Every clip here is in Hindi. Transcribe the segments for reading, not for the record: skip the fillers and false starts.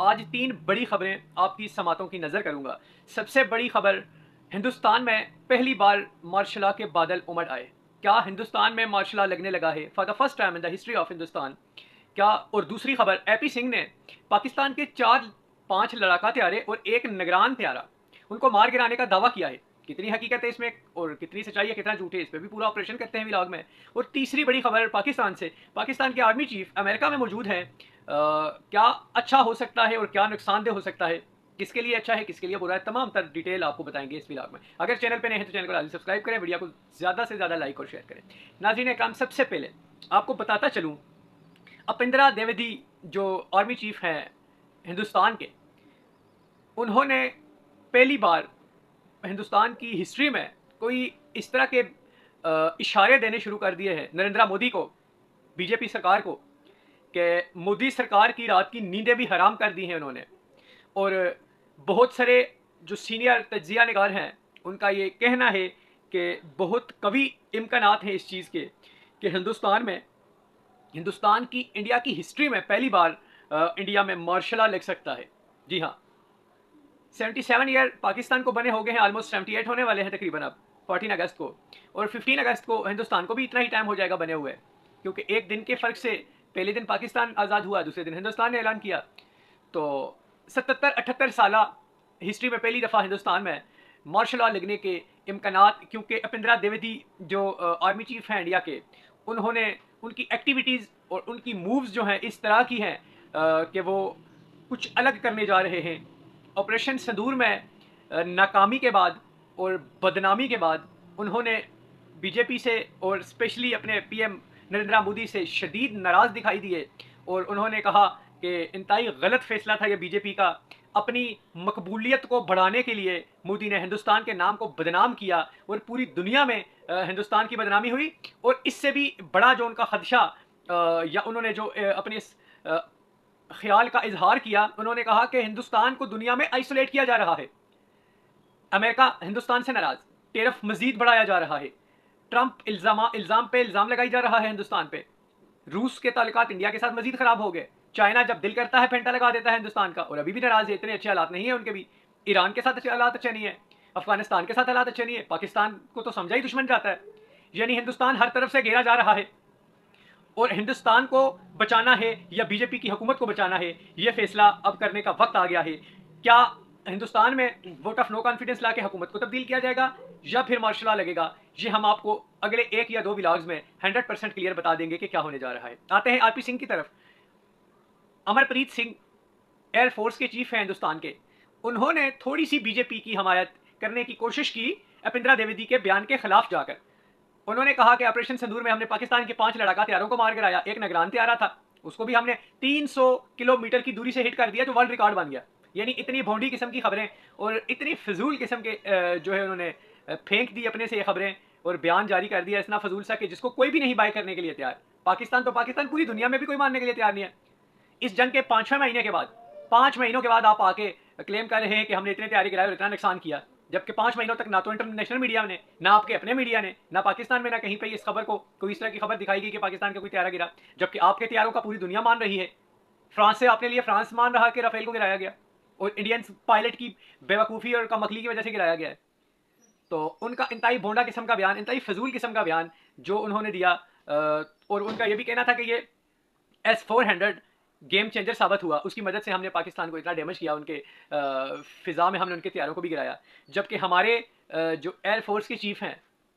आज तीन बड़ी खबरें आपकी समातों की नज़र करूंगा। सबसे बड़ी खबर, हिंदुस्तान में पहली बार मार्शल लॉ के बादल उमड़ आए। क्या हिंदुस्तान में मार्शल लॉ लगने लगा है for the first time in the history of Hindustan? क्या? और दूसरी खबर, एपी सिंह ने पाकिस्तान के 4-5 लड़ाका त्यारे और एक निगरान त्यारा उनको मार गिराने का दावा किया है। कितनी हकीकत है इसमें और कितनी सच्चाई है, कितना झूठ है, इस पर भी पूरा ऑपरेशन करते हैं व्लॉग में। और तीसरी बड़ी खबर पाकिस्तान से, पाकिस्तान के आर्मी चीफ अमेरिका में मौजूद हैं। क्या अच्छा हो सकता है और क्या नुकसानदेह हो सकता है, किसके लिए अच्छा है किसके लिए बुरा है, तमाम तर डिटेल आपको बताएंगे इस व्लॉग में। अगर चैनल पे नए हैं तो चैनल को लाजमी सब्सक्राइब करें, वीडियो को ज़्यादा से ज़्यादा लाइक और शेयर करें। नाज़रीन काम, सबसे पहले आपको बताता चलूँ, अपिंदरा द्विवेदी जो आर्मी चीफ हैं हिंदुस्तान के, उन्होंने पहली बार हिंदुस्तान की हिस्ट्री में कोई इस तरह के इशारे देने शुरू कर दिए हैं नरेंद्र मोदी को, बीजेपी सरकार को, कि मोदी सरकार की रात की नींदें भी हराम कर दी हैं उन्होंने। और बहुत सारे जो सीनियर तज्जिया निगार हैं उनका ये कहना है कि बहुत कभी इम्कानात हैं इस चीज़ के कि हिंदुस्तान की इंडिया की हिस्ट्री में पहली बार इंडिया में मार्शल लॉ लग सकता है। जी हाँ, 77 ईयर पाकिस्तान को बने हो गए हैं, ऑलमोस्ट 78 होने वाले हैं तकरीबन अब 14 अगस्त को, और 15 अगस्त को हिंदुस्तान को भी इतना ही टाइम हो जाएगा बने हुए, क्योंकि एक दिन के फ़र्क से पहले दिन पाकिस्तान आज़ाद हुआ, दूसरे दिन हिंदुस्तान ने ऐलान किया। तो 77-78 साल हिस्ट्री में पहली दफ़ा हिंदुस्तान में मार्शल लॉ लगने के इम्कानात, क्योंकि अपिंदरा द्विवेदी जो आर्मी चीफ हैं इंडिया के, उन्होंने उनकी एक्टिविटीज़ और उनकी मूव्स जो हैं इस तरह की हैं कि वो कुछ अलग करने जा रहे हैं। ऑपरेशन सिंदूर में नाकामी के बाद और बदनामी के बाद उन्होंने बीजेपी से और स्पेशली अपने पीएम नरेंद्र मोदी से शदीद नाराज़ दिखाई दिए, और उन्होंने कहा कि इंतहाई गलत फैसला था ये बीजेपी का। अपनी मकबूलियत को बढ़ाने के लिए मोदी ने हिंदुस्तान के नाम को बदनाम किया और पूरी दुनिया में हिंदुस्तान की बदनामी हुई। और इससे भी बड़ा जो उनका खदशा या उन्होंने जो अपने ख्याल का इजहार किया, उन्होंने कहा कि हिंदुस्तान को दुनिया में आइसोलेट किया जा रहा है, अमेरिका हिंदुस्तान से नाराज, टेरिफ मजीद बढ़ाया जा रहा है, ट्रंप इल्ज़ाम पे इल्ज़ाम लगाई जा रहा है हिंदुस्तान पे, रूस के ताल्लुकात इंडिया के साथ मजीद खराब हो गए, चाइना जब दिल करता है फेंटा लगा देता है हिंदुस्तान का, और अभी भी नाराज है, इतने अच्छे हालात नहीं है उनके भी। ईरान के साथ अच्छे हालात अच्छे नहीं है, अफगानिस्तान के साथ हालात अच्छे नहीं है, पाकिस्तान को तो समझा ही दुश्मन जाता है। यानी हिंदुस्तान हर तरफ से घेरा जा रहा है, और हिंदुस्तान को बचाना है या बीजेपी की हुकूमत को बचाना है, ये फैसला अब करने का वक्त आ गया है। क्या हिंदुस्तान में वोट ऑफ नो कॉन्फिडेंस ला के हुकूमत को तब्दील किया जाएगा या फिर मार्शल लॉ लगेगा? ये हम आपको अगले 1 या 2 व्लॉग्स में 100% क्लियर बता देंगे कि क्या होने जा रहा है। आते हैं आरपी सिंह की तरफ। अमरप्रीत सिंह एयरफोर्स के चीफ हैं हिंदुस्तान के, उन्होंने थोड़ी सी बीजेपी की हमायत करने की कोशिश की अपिंदरा द्विवेदी के बयान के खिलाफ जाकर। उन्होंने कहा कि ऑपरेशन सिंदूर में हमने पाकिस्तान के 5 लड़ाका त्यारों को मार गिराया, एक निगरान त्यारा था, उसको भी हमने 300 किलोमीटर की दूरी से हिट कर दिया, जो वर्ल्ड रिकॉर्ड बन गया। यानी इतनी भोंडी किस्म की खबरें और इतनी फजूल किस्म के जो है उन्होंने फेंक दी अपने से ये खबरें और बयान जारी कर दिया इतना फजूल सा कि जिसको कोई भी नहीं बाय करने के लिए तैयार। पाकिस्तान तो पाकिस्तान, पूरी दुनिया में भी कोई मानने के लिए तैयार नहीं है। इस जंग के 5वें महीने के बाद, 5 महीनों के बाद आप आके क्लेम कर रहे हैं कि हमने इतने तैयारी गिराई और इतना नुकसान किया, जबकि 5 महीनों तक ना तो इंटरनेशनल मीडिया ने, ना आपके अपने मीडिया ने, ना पाकिस्तान में, ना कहीं पे इस खबर को कोई इस तरह की खबर दिखाई गई कि पाकिस्तान का कोई त्यारा गिरा, जबकि आपके त्यारों का पूरी दुनिया मान रही है। फ्रांस से आपने लिए, फ्रांस मान रहा कि राफेल को गिराया गया और इंडियन पायलट की बेवकूफ़ी और कमकली की वजह से गिराया गया है। तो उनका इंतहाई भोंडा किस्म का बयान, इंतहाई फजूल किस्म का बयान जो उन्होंने दिया, और उनका यह भी कहना था कि ये S-400 गेम चेंजर साबित हुआ, उसकी मदद से हमने पाकिस्तान को इतना डैमेज किया, उनके फ़िज़ा में हमने उनके त्यारों को भी गिराया। जबकि हमारे जो एयरफोर्स के चीफ हैं,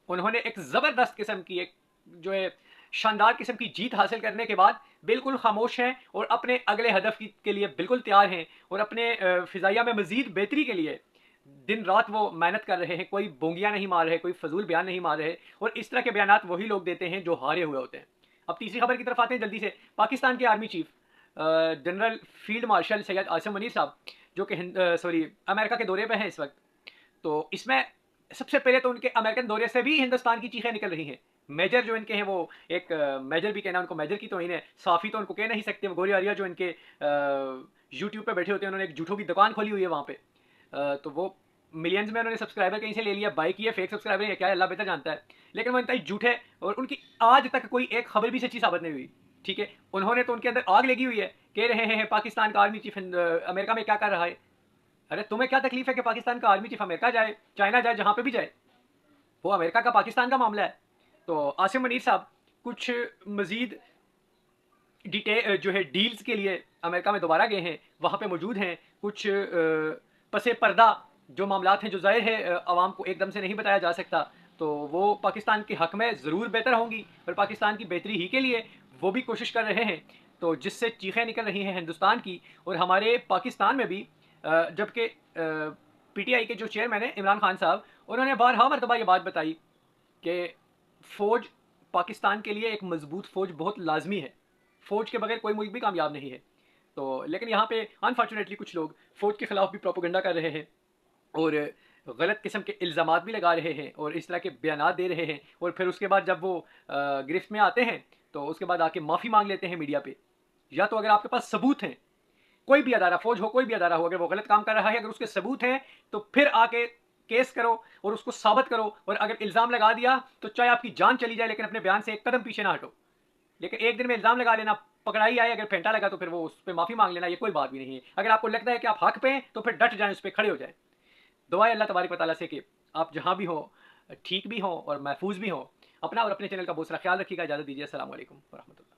उन्होंने एक ज़बरदस्त किस्म की, एक जो है शानदार किस्म की जीत हासिल करने के बाद बिल्कुल खामोश हैं और अपने अगले हदफ के लिए बिल्कुल तैयार हैं, और अपने फ़िज़ाइया में मज़ीद बेहतरी के लिए दिन रात वो मेहनत कर रहे हैं। कोई बोंगियाँ नहीं मार रहे, कोई फजूल बयान नहीं मार रहे, और इस तरह के बयान वही लोग देते हैं जो हारे हुए होते हैं। अब तीसरी खबर की तरफ आते हैं जल्दी से। पाकिस्तान के army chief general field marshal Syed Asim Munir साहब, जो कि अमेरिका के दौरे पे हैं इस वक्त, तो इसमें सबसे पहले तो उनके अमेरिकन दौरे से भी हिंदुस्तान की चीखें निकल रही हैं। मेजर जो इनके हैं, वो एक मेजर भी कहना उनको, मेजर की तो इन्हें साफ़ी तो उनको कह नहीं सकते, गोरी आरिया जो इनके यूट्यूब पे बैठे होते हैं, उन्होंने एक जूठों की दुकान खोली हुई है वहाँ पे, तो वो मिलियंस में उन्होंने सब्सक्राइबर कहीं से ले लिया, बाई किए, फेक सब्सक्राइबर है क्या, अल्लाह बेहतर जानता है, लेकिन वो इतना झूठ है और उनकी आज तक कोई एक खबर भी सच्ची साबित नहीं हुई। ठीक है, उन्होंने तो उनके अंदर आग लगी हुई है, कह रहे हैं पाकिस्तान का आर्मी चीफ अमेरिका में क्या कर रहा है। अरे तुम्हें क्या तकलीफ है कि पाकिस्तान का आर्मी चीफ अमेरिका जाए, चाइना जाए, जहाँ पे भी जाए, वो अमेरिका का पाकिस्तान का मामला है। तो आसिम मनीर साहब कुछ मजीद डिटेल जो है डील्स के लिए अमेरिका में दोबारा गए हैं, वहाँ पे मौजूद हैं। कुछ पसे पर्दा जो मामलात हैं, जो ज़ाहिर है आवाम को एकदम से नहीं बताया जा सकता, तो वो पाकिस्तान के हक़ में ज़रूर बेहतर होंगी, और पाकिस्तान की बेहतरी ही के लिए वो भी कोशिश कर रहे हैं। तो जिससे चीखें निकल रही हैं हिंदुस्तान की, और हमारे पाकिस्तान में भी जबकि पीटीआई के जो चेयरमैन हैं इमरान खान साहब, उन्होंने बारहा मरतबा ये बात बताई कि फ़ौज पाकिस्तान के लिए एक मजबूत फ़ौज बहुत लाजमी है, फ़ौज के बगैर कोई मुल्क भी कामयाब नहीं है। तो लेकिन यहाँ पे अनफॉर्चुनेटली कुछ लोग फ़ौज के ख़िलाफ़ भी प्रोपोगंडा कर रहे हैं, और गलत किस्म के इल्ज़ामात भी लगा रहे हैं, और इस तरह के बयानात दे रहे हैं, और फिर उसके बाद जब वो गिरफ्त में आते हैं तो उसके बाद आके माफ़ी मांग लेते हैं मीडिया पे। या तो अगर आपके पास सबूत हैं, कोई भी अदारा, फौज हो, कोई भी अदारा हो, अगर वो गलत काम कर रहा है, अगर उसके सबूत हैं, तो फिर आके केस करो और उसको साबित करो। और अगर इल्ज़ाम लगा दिया तो चाहे आपकी जान चली जाए, लेकिन अपने बयान से एक कदम पीछे ना हटो। लेकिन एक दिन में इल्ज़ाम लगा लेना, पकड़ाई आए, अगर फेंटा लगा तो फिर वो उस पर माफ़ी मांग लेना, ये कोई बात भी नहीं है। अगर आपको लगता है कि आप हक पे हैं तो फिर डट जाएं, उस पर खड़े हो जाएं। दुआ है अल्लाह तबारक व तआला से कि आप जहाँ भी हो ठीक भी हो और महफूज भी हो। अपना और अपने चैनल का बहुत सारा ख्याल रखिएगा। इजाज़त दीजिए। अस्सलाम वालेकुम व रहमतुल्लाह।